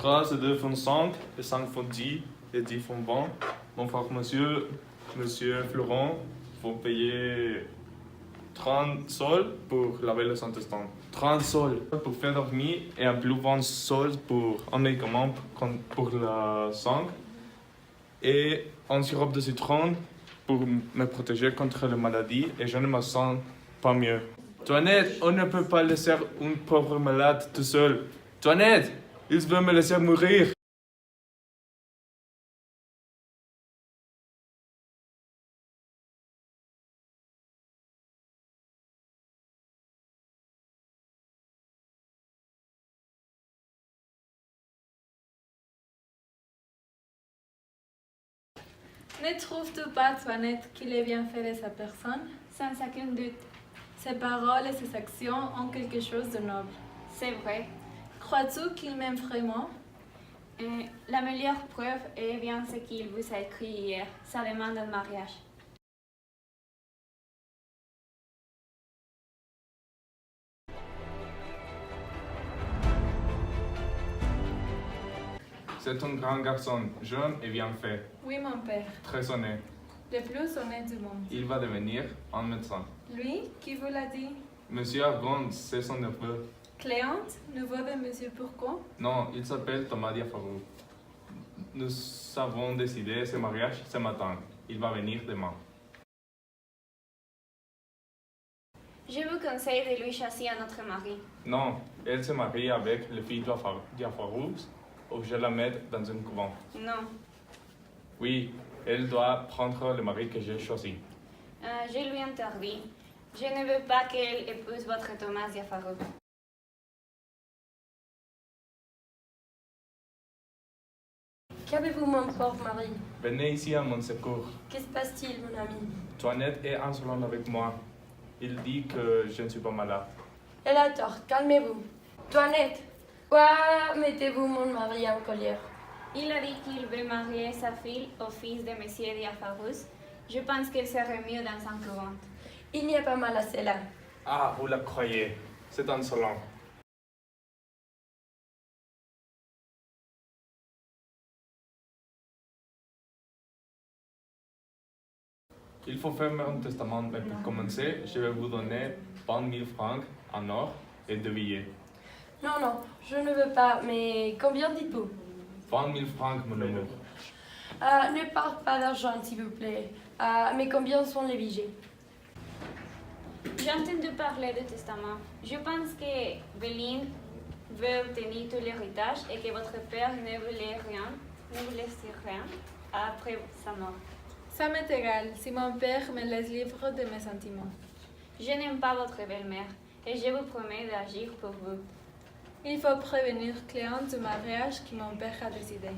3 et 2 font 5, et 5 font 10, et 10 font 20. Mon frère, monsieur Florent, faut payer 30 sols pour laver le Saint-Testin. 30 sols pour faire dormir et un plus 20 sols pour un médicament pour la sang. Et un sirop de citron pour me protéger contre la maladie et je ne me sens pas mieux. Toinette, on ne peut pas laisser un pauvre malade tout seul. Toinette, ils veulent me laisser mourir. Ne trouves-tu pas, Toinette, qu'il est bien fait de sa personne? Sans aucun doute. Ses paroles et ses actions ont quelque chose de noble. C'est vrai. Crois-tu qu'il m'aime vraiment? La meilleure preuve est bien ce qu'il vous a écrit hier, sa demande en mariage. C'est un grand garçon, jeune et bien fait, Oui, mon père. très honnête. Le plus honnête du monde. Il va devenir un médecin. Lui, qui vous l'a dit? Monsieur Argonde, c'est son neveu. Cléante, nouveau de Monsieur Pourquoi? Non, il s'appelle Thomas Diafarou. Nous avons décidé ce mariage ce matin. Il va venir demain. Je vous conseille de lui chasser un autre mari. Non, elle se marie avec le fils Diafarou ou je la mets dans un couvent. Non. Oui, elle doit prendre le mari que j'ai choisi. Je lui interdis. Je ne veux pas qu'elle épouse votre Thomas Diafarou. Qu'avez-vous, mon pauvre mari? Venez ici à mon secours. Que se passe-t-il, mon ami? Toinette est insolente avec moi. Il dit que je ne suis pas malade. Elle a tort, calmez-vous. Toinette, pourquoi mettez-vous mon mari en colère? Il a dit qu'il veut marier sa fille au fils de Monsieur Diafarou. Je pense qu'il serait mieux dans un couvent. Il n'y a pas mal à cela. Ah, vous la croyez. C'est insolent. Il faut faire un testament, mais pour commencer, je vais vous donner 20 000 francs en or et 2 billets. Non, non, je ne veux pas, mais combien dites-vous? 20 000 francs, mon amour. Ne parle pas d'argent, s'il vous plaît. Mais combien sont les billets? J'ai entendu parler de testament. Je pense que Béline veut obtenir tout l'héritage et que votre père ne vous laisse rien après sa mort. Ça m'est égal si mon père me laisse libre de mes sentiments. Je n'aime pas votre belle-mère et je vous promets d'agir pour vous. Il faut prévenir Cléante du mariage que mon père a décidé.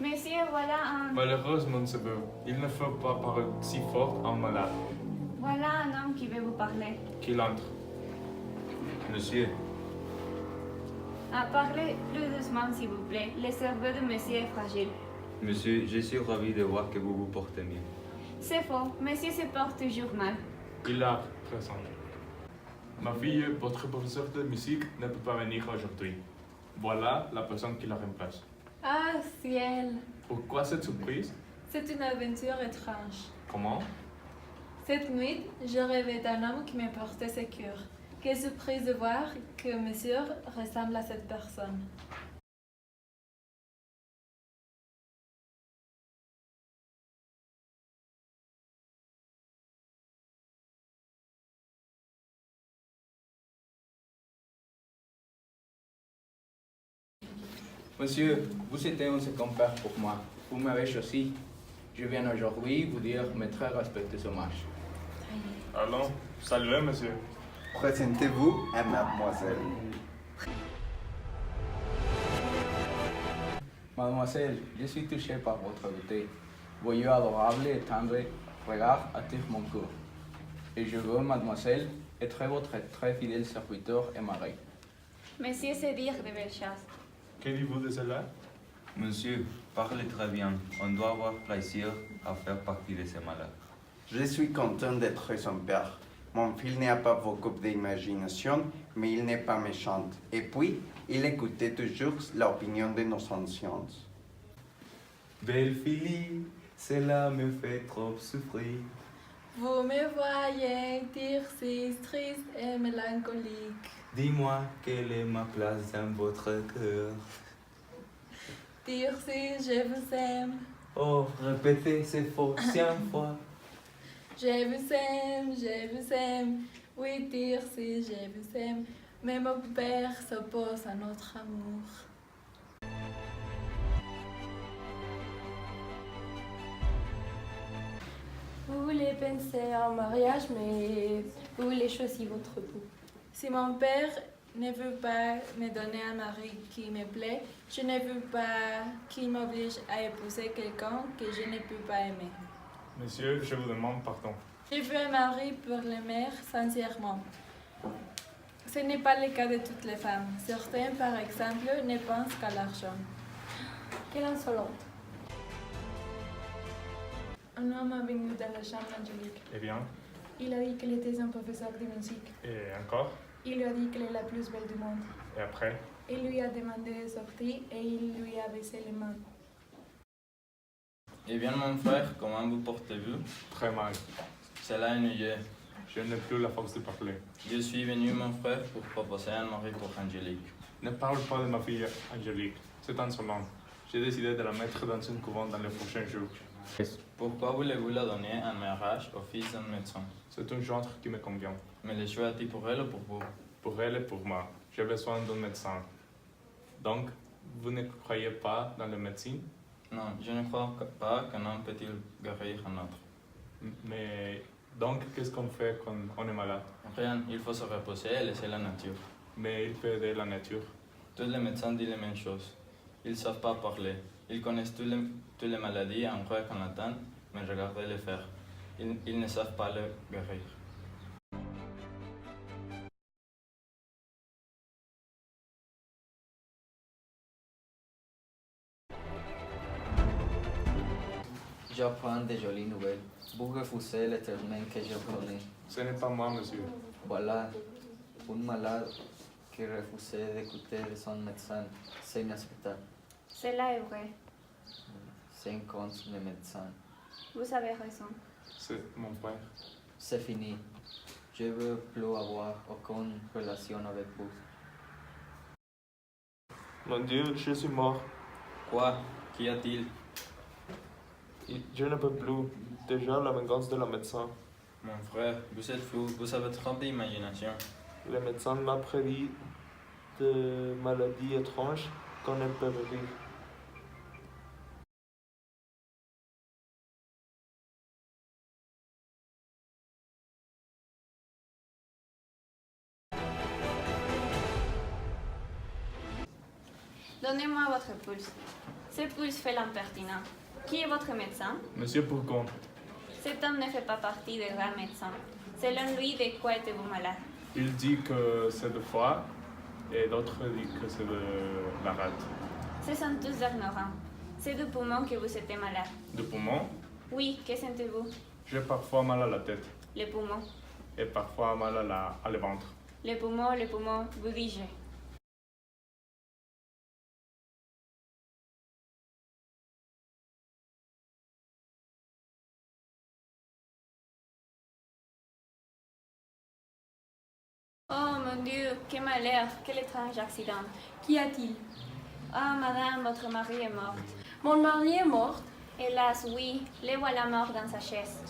Monsieur, voilà Malheureusement, c'est beau. Il ne faut pas parler si fort à un malade. voilà un homme qui veut vous parler. Qu'il entre. Monsieur, Parlez plus doucement, s'il vous plaît. Le cerveau de monsieur est fragile. monsieur, je suis ravi de voir que vous vous portez mieux. C'est faux. Monsieur se porte toujours mal. Il a raison. Ma fille, votre professeur de musique, ne peut pas venir aujourd'hui. Voilà la personne qui la remplace. Ah, ciel! Pourquoi cette surprise? C'est une aventure étrange. Comment? Cette nuit, je rêvais d'un homme qui me portait secours. Quelle surprise de voir que monsieur ressemble à cette personne. Monsieur, vous étiez un second père pour moi. Vous m'avez choisi. Je viens aujourd'hui vous dire mes très respectueux hommages. Allons, saluez, monsieur. Présentez-vous à mademoiselle. Mademoiselle, je suis touché par votre beauté. Vos yeux adorables et tendres regards attirent mon cœur. Et je veux, mademoiselle, être votre très fidèle serviteur et mari. Monsieur sait dire de belles choses. Que dites-vous de cela? Monsieur, parlez très bien. On doit avoir plaisir à faire partie de ces malades. Je suis content d'être son père. Mon fils n'a pas beaucoup d'imagination, mais il n'est pas méchant. Et puis, il écoutait toujours l'opinion de nos anciens. Belle fille, cela me fait trop souffrir. Vous me voyez dire si triste et mélancolique. Dis-moi quelle est ma place dans votre cœur. Dire si je vous aime. Oh, répétez ces faux 100 fois. Je vous aime. Oui, dire si je vous aime. Mais mon père s'oppose à notre amour. Vous voulez penser en mariage, mais vous voulez choisir votre époux. Si mon père ne veut pas me donner un mari qui me plaît, je ne veux pas qu'il m'oblige à épouser quelqu'un que je ne peux pas aimer. Monsieur, je vous demande pardon. Je veux un mari pour l'aimer sincèrement. Ce n'est pas le cas de toutes les femmes. Certaines, par exemple, ne pensent qu'à l'argent. Quelle insolente. Un homme a venu dans la chambre d'Angélique. Eh bien, Il a dit qu'elle était un professeur de musique. et encore? Il lui a dit qu'elle est la plus belle du monde. Et après? Il lui a demandé de sortir et il lui a baissé les mains. Eh bien, mon frère, comment vous portez-vous? Très mal. Cela est ennuyeux. Je n'ai plus la force de parler. Je suis venu, mon frère, pour proposer un mari pour Angélique. Ne parle pas de ma fille Angélique. C'est insolent. J'ai décidé de la mettre dans une couvent dans les prochains jours. Pourquoi voulez-vous la donner en mariage au fils d'un médecin? C'est un genre qui me convient. Mais le choix est-il pour elle ou pour vous? Pour elle et pour moi, j'ai besoin d'un médecin. Donc, vous ne croyez pas dans la médecine? Non, je ne crois pas qu'un homme peut-il guérir un autre. Mais donc, qu'est-ce qu'on fait quand on est malade? Rien, il faut se reposer et laisser la nature. Mais il peut aider la nature. Tous les médecins disent les mêmes choses. Ils ne savent pas parler. Ils connaissent toutes les maladies en grec en latin, mais regardez les faire. Ils ne savent pas le guérir. J'apprends des jolies nouvelles. Vous refusez l'éternel que je connais. Ce n'est pas moi, monsieur. Voilà, un malade qui refusait d'écouter de son médecin. C'est inacceptable. Cela est vrai. C'est contre le médecin. Vous avez raison. C'est mon frère. C'est fini. Je ne veux plus avoir aucune relation avec vous. Mon Dieu, je suis mort. Quoi? Qu'y a-t-il? Je ne peux plus. Déjà, la vengeance de la médecin. Mon frère, vous êtes fou, vous avez trop d'imagination. Le médecin m'a prédit de maladies étranges qu'on ne peut vivre. Donnez-moi votre pulse. Ce pulse fait l'impertinent. Qui est votre médecin? Monsieur Bourgon, Cet homme ne fait pas partie des grands médecins. Selon lui, de quoi êtes-vous malade? il dit que c'est de foie et d'autres disent que c'est de la rate. Ce sont tous ignorants. C'est du poumon que vous êtes malade. De poumon, Oui, que sentez-vous? j'ai parfois mal à la tête Les poumons. et parfois mal à le ventre. Les poumons, vous digez. Oh mon Dieu, quel malheur, quel étrange accident. Qu'y a-t-il? Ah, madame, votre mari est mort. Mon mari est mort. Hélas, oui, le voilà mort dans sa chaise.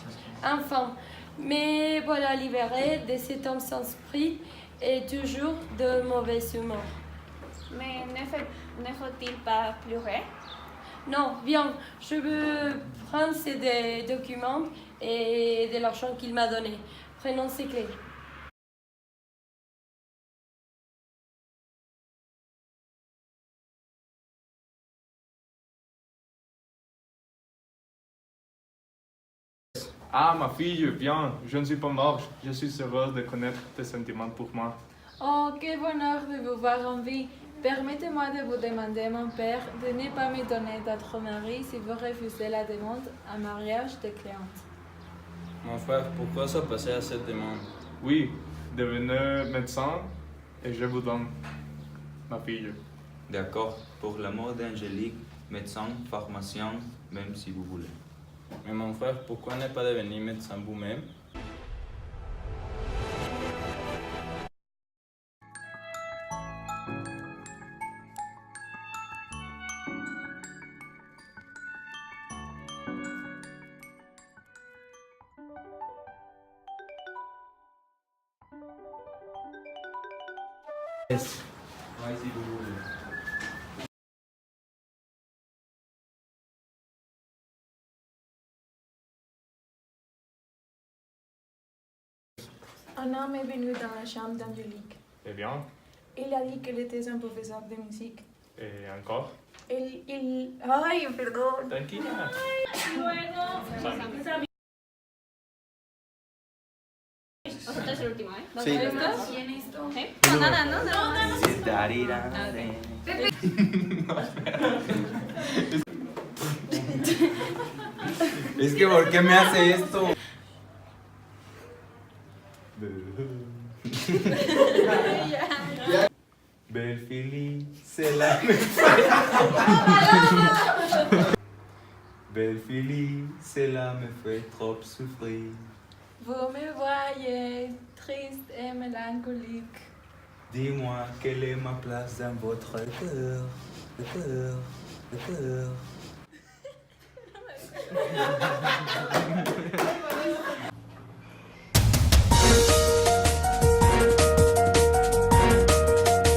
Enfin, mais voilà libéré de cet homme sans esprit et toujours de mauvaise humeur. Mais ne faut-il pas pleurer? Non, viens, je veux prendre ces documents et de l'argent qu'il m'a donné. Prenons ces clés. Ah, ma fille, viens, je ne suis pas mort. Je suis heureuse de connaître tes sentiments pour moi. Oh, quel bonheur de vous voir en vie. Permettez-moi de vous demander, mon père, de ne pas me donner d'autre mari si vous refusez la demande en mariage de cliente. Mon frère, pourquoi s'opposer à cette demande? Oui, devenez médecin et je vous donne ma fille. D'accord, pour l'amour d'Angélique, médecin, pharmacien, même si vous voulez. Mais mon frère, pourquoi ne pas devenir médecin vous-même? Ouais, si vous voulez. Un homme est venu dans la chambre d'Angélique. Eh bien, Il a dit qu'elle était un professeur de musique. et encore. Ay, perdón. Tranquila. Vosotros es el último, ¿eh? Sí. ¿Quién esto? ¿Eh? No, nada, no, Es que, ¿por qué me hace esto? Belle Philly, c'est la Belle Philly, c'est la me fait trop souffrir. Vous me voyez triste et mélancolique. Dis-moi quelle est ma place dans votre cœur, le cœur, le cœur.